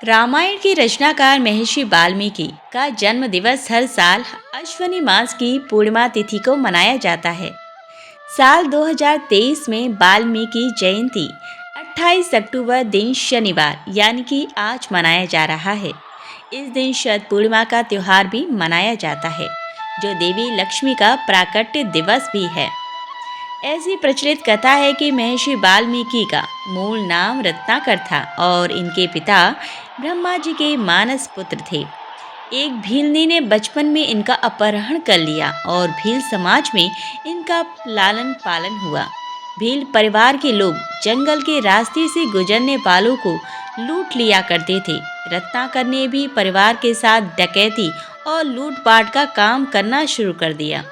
रामायण के रचनाकार महर्षि वाल्मीकि का जन्म दिवस हर साल अश्विनी मास की पूर्णिमा तिथि को मनाया जाता है। साल 2023 में वाल्मीकि जयंती 28 अक्टूबर दिन शनिवार यानी कि आज मनाया जा रहा है। इस दिन शरद पूर्णिमा का त्योहार भी मनाया जाता है, जो देवी लक्ष्मी का प्राकट्य दिवस भी है। ऐसी प्रचलित कथा है कि महर्षि वाल्मीकि का मूल नाम रत्नाकर था और इनके पिता ब्रह्मा जी के मानस पुत्र थे। एक भीलनी ने बचपन में इनका अपहरण कर लिया और भील समाज में इनका लालन पालन हुआ। भील परिवार के लोग जंगल के रास्ते से गुजरने वालों को लूट लिया करते थे। रत्नाकर ने भी परिवार के साथ डकैती और लूटपाट का काम करना शुरू कर दिया।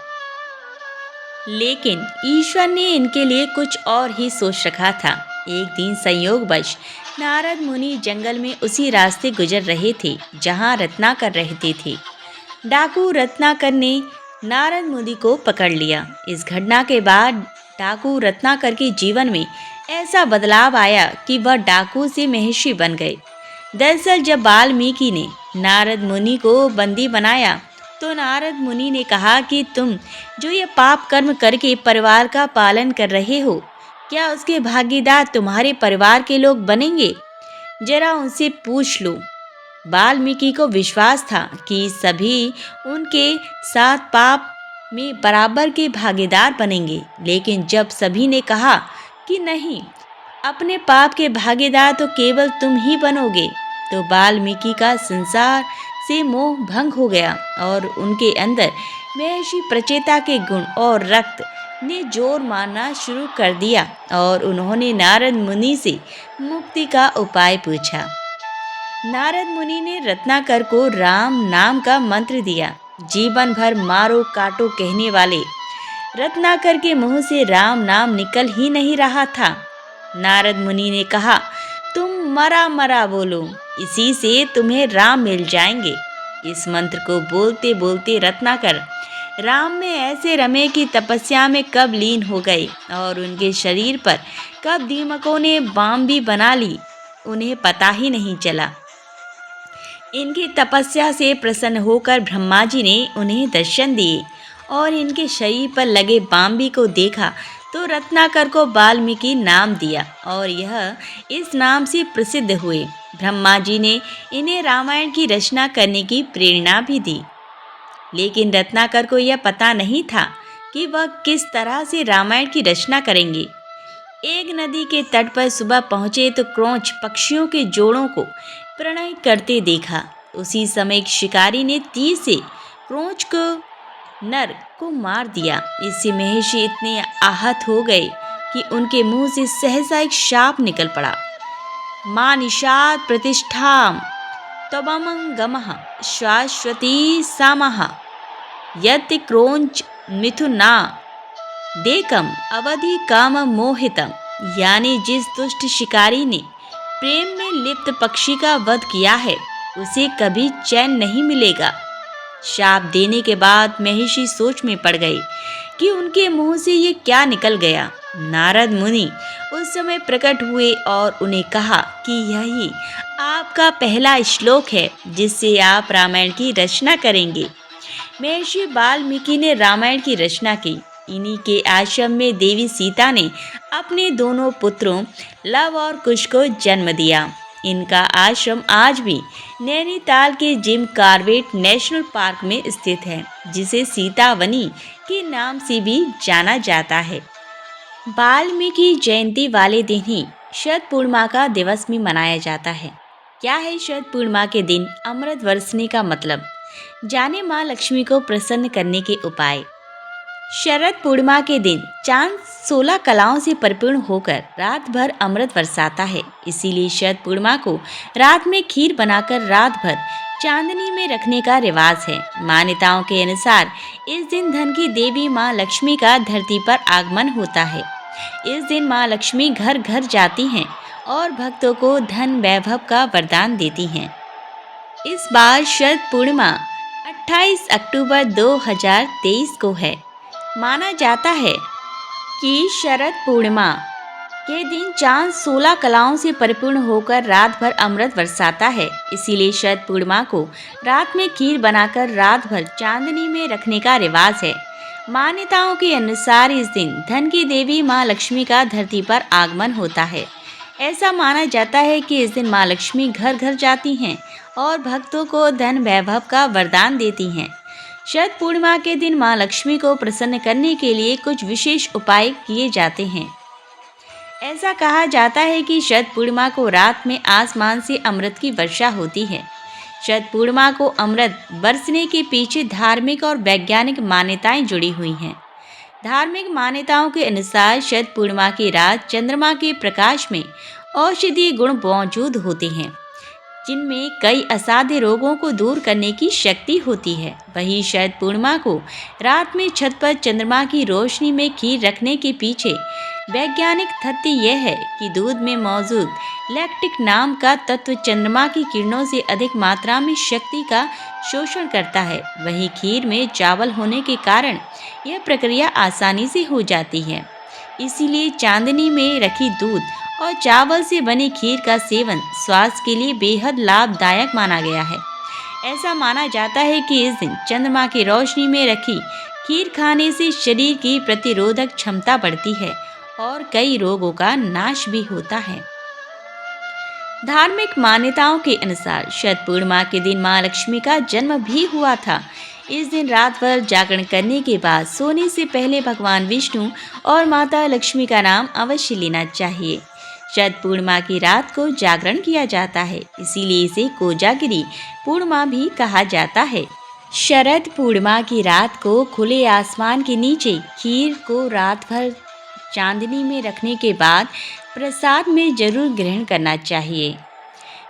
लेकिन ईश्वर ने इनके लिए कुछ और ही सोच रखा था। एक दिन संयोगवश नारद मुनि जंगल में उसी रास्ते गुजर रहे थे जहां रत्नाकर रहते थे। डाकू रत्नाकर ने नारद मुनि को पकड़ लिया। इस घटना के बाद डाकू रत्नाकर के जीवन में ऐसा बदलाव आया कि वह डाकू से महर्षि बन गए। दरअसल जब वाल्मीकि ने नारद मुनि को बंदी बनाया तो नारद मुनि ने कहा कि तुम जो ये पाप कर्म करके परिवार का पालन कर रहे हो, क्या उसके भागीदार तुम्हारे परिवार के लोग बनेंगे? जरा उनसे पूछ लो। वाल्मीकि को विश्वास था कि सभी उनके साथ पाप में बराबर के भागीदार बनेंगे, लेकिन जब सभी ने कहा कि नहीं, अपने पाप के भागीदार तो केवल तुम ही बनोगे, तो वाल्मीकि का संसार से मोह भंग हो गया और उनके अंदर महर्षि प्रचेता के गुण और रक्त ने जोर मारना शुरू कर दिया और उन्होंने नारद मुनि से मुक्ति का उपाय पूछा। नारद मुनि ने रत्नाकर को राम नाम का मंत्र दिया। जीवन भर मारो काटो कहने वाले रत्नाकर के मुंह से राम नाम निकल ही नहीं रहा था। नारद मुनि ने कहा, तुम मरा मरा बोलो, इसी से तुम्हें राम मिल जाएंगे। इस मंत्र को बोलते बोलते रत्नाकर राम में ऐसे रमे कि तपस्या में कब लीन हो गए और उनके शरीर पर कब दीमकों ने बाम भी बना ली, उन्हें पता ही नहीं चला। इनकी तपस्या से प्रसन्न होकर ब्रह्मा जी ने उन्हें दर्शन दिए और इनके शरीर पर लगे बाम्बी को देखा तो रत्नाकर को वाल्मीकि नाम दिया और यह इस नाम से प्रसिद्ध हुए। ब्रह्मा जी ने इन्हें रामायण की रचना करने की प्रेरणा भी दी, लेकिन रत्नाकर को यह पता नहीं था कि वह किस तरह से रामायण की रचना करेंगे। एक नदी के तट पर सुबह पहुंचे तो क्रोंच पक्षियों के जोड़ों को प्रणय करते देखा। उसी समय एक शिकारी ने तीर से क्रोंच को नर को मार दिया। इससे महर्षि इतने आहत हो गए कि उनके मुंह से सहसा एक शाप निकल पड़ा। मां निषाद प्रतिष्ठाम तवमंगमः शाश्वती सामः यति क्रोंच मिथुना देकम अवधि काम मोहितम। यानी जिस दुष्ट शिकारी ने प्रेम में लिप्त पक्षी का वध किया है, उसे कभी चैन नहीं मिलेगा। शाप देने के बाद महर्षि सोच में पड़ गए कि उनके मुंह से ये क्या निकल गया। नारद मुनि उस समय प्रकट हुए और उन्हें कहा कि यही आपका पहला श्लोक है जिससे आप रामायण की रचना करेंगे। महर्षि वाल्मीकि ने रामायण की रचना की। इन्हीं के आश्रम में देवी सीता ने अपने दोनों पुत्रों लव और कुश को जन्म दिया। इनका आश्रम आज भी नैनीताल के जिम कॉर्बेट नेशनल पार्क में स्थित है, जिसे सीतावनी के नाम से भी जाना जाता है। वाल्मीकि जयंती वाले दिन ही शरद पूर्णिमा का दिवस भी मनाया जाता है। क्या है शरद पूर्णिमा के दिन अमृत बरसने का मतलब? जाने माँ लक्ष्मी को प्रसन्न करने के उपाय। शरद पूर्णिमा के दिन चांद 16 कलाओं से परिपूर्ण होकर रात भर अमृत बरसाता है। इसीलिए शरद पूर्णिमा को रात में खीर बनाकर रात भर चांदनी में रखने का रिवाज है। मान्यताओं के अनुसार इस दिन धन की देवी माँ लक्ष्मी का धरती पर आगमन होता है। इस दिन माँ लक्ष्मी घर घर जाती हैं और भक्तों को धन वैभव का वरदान देती हैं। इस बार शरद पूर्णिमा 28 अक्टूबर 2023 को है। माना जाता है कि शरद पूर्णिमा के दिन चांद 16 कलाओं से परिपूर्ण होकर रात भर अमृत बरसाता है। इसीलिए शरद पूर्णिमा को रात में खीर बनाकर रात भर चांदनी में रखने का रिवाज है। मान्यताओं के अनुसार इस दिन धन की देवी माँ लक्ष्मी का धरती पर आगमन होता है। ऐसा माना जाता है कि इस दिन माँ लक्ष्मी घर घर जाती हैं और भक्तों को धन वैभव का वरदान देती हैं। शरद पूर्णिमा के दिन माँ लक्ष्मी को प्रसन्न करने के लिए कुछ विशेष उपाय किए जाते हैं। ऐसा कहा जाता है कि शरद पूर्णिमा को रात में आसमान से अमृत की वर्षा होती है। शरद पूर्णिमा को अमृत बरसने के पीछे धार्मिक और वैज्ञानिक मान्यताएं जुड़ी हुई हैं। धार्मिक मान्यताओं के अनुसार शरद पूर्णिमा की रात चंद्रमा के प्रकाश में औषधीय गुण मौजूद होते हैं, जिनमें कई असाध्य रोगों को दूर करने की शक्ति होती है। वहीं शरद पूर्णिमा को रात में छत पर चंद्रमा की रोशनी में खीर रखने के पीछे वैज्ञानिक तथ्य यह है कि दूध में मौजूद लैक्टिक नाम का तत्व चंद्रमा की किरणों से अधिक मात्रा में शक्ति का शोषण करता है। वहीं खीर में चावल होने के कारण यह प्रक्रिया आसानी से हो जाती है। इसीलिए चांदनी में रखी दूध और चावल से बनी खीर का सेवन स्वास्थ्य के लिए बेहद लाभदायक माना गया है। ऐसा माना जाता है कि इस दिन चंद्रमा की रोशनी में रखी खीर खाने से शरीर की प्रतिरोधक क्षमता बढ़ती है और कई रोगों का नाश भी होता है। धार्मिक मान्यताओं के अनुसार शरद पूर्णिमा के दिन मां लक्ष्मी का जन्म भी हुआ था। इस दिन रात भर जागरण करने के बाद सोने से पहले भगवान विष्णु और माता लक्ष्मी का नाम अवश्य लेना चाहिए। शरद पूर्णिमा की रात को जागरण किया जाता है, इसीलिए इसे कोजागिरी पूर्णिमा भी कहा जाता है। शरद पूर्णिमा की रात को खुले आसमान के नीचे खीर को रात भर चांदनी में रखने के बाद प्रसाद में जरूर ग्रहण करना चाहिए।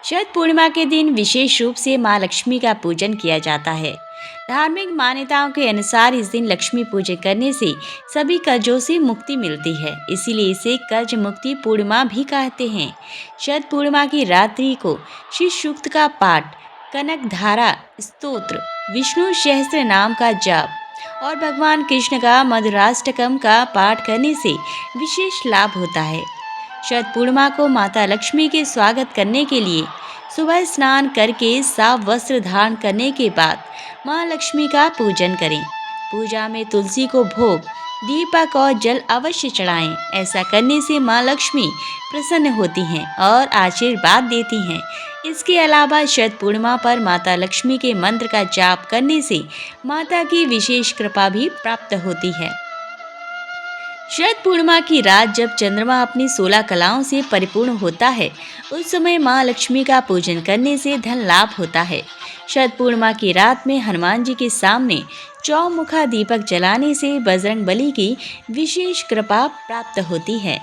शरद पूर्णिमा के दिन विशेष रूप से मां लक्ष्मी का पूजन किया जाता है। धार्मिक मान्यताओं के अनुसार इस दिन लक्ष्मी पूजन करने से सभी कर्जों से मुक्ति मिलती है, इसीलिए इसे कर्ज मुक्ति पूर्णिमा भी कहते हैं। शरद पूर्णिमा की रात्रि को शिव सूक्त का पाठ, कनक धारा स्तोत्र, विष्णु सहस्त्र नाम का जाप और भगवान कृष्ण का मधुराष्टकम का पाठ करने से विशेष लाभ होता है। शरद पूर्णिमा को माता लक्ष्मी के स्वागत करने के लिए सुबह स्नान करके साफ वस्त्र धारण करने के बाद मां लक्ष्मी का पूजन करें। पूजा में तुलसी को भोग, दीपक और जल अवश्य चढ़ाएं। ऐसा करने से मां लक्ष्मी प्रसन्न होती हैं और आशीर्वाद देती हैं। इसके अलावा शरद पूर्णिमा पर माता लक्ष्मी के मंत्र का जाप करने से माता की विशेष कृपा भी प्राप्त होती है। शरद पूर्णिमा की रात जब चंद्रमा अपनी 16 कलाओं से परिपूर्ण होता है, उस समय मां लक्ष्मी का पूजन करने से धन लाभ होता है। शरद पूर्णिमा की रात में हनुमान जी के सामने चौमुखा दीपक जलाने से बजरंग बली की विशेष कृपा प्राप्त होती है।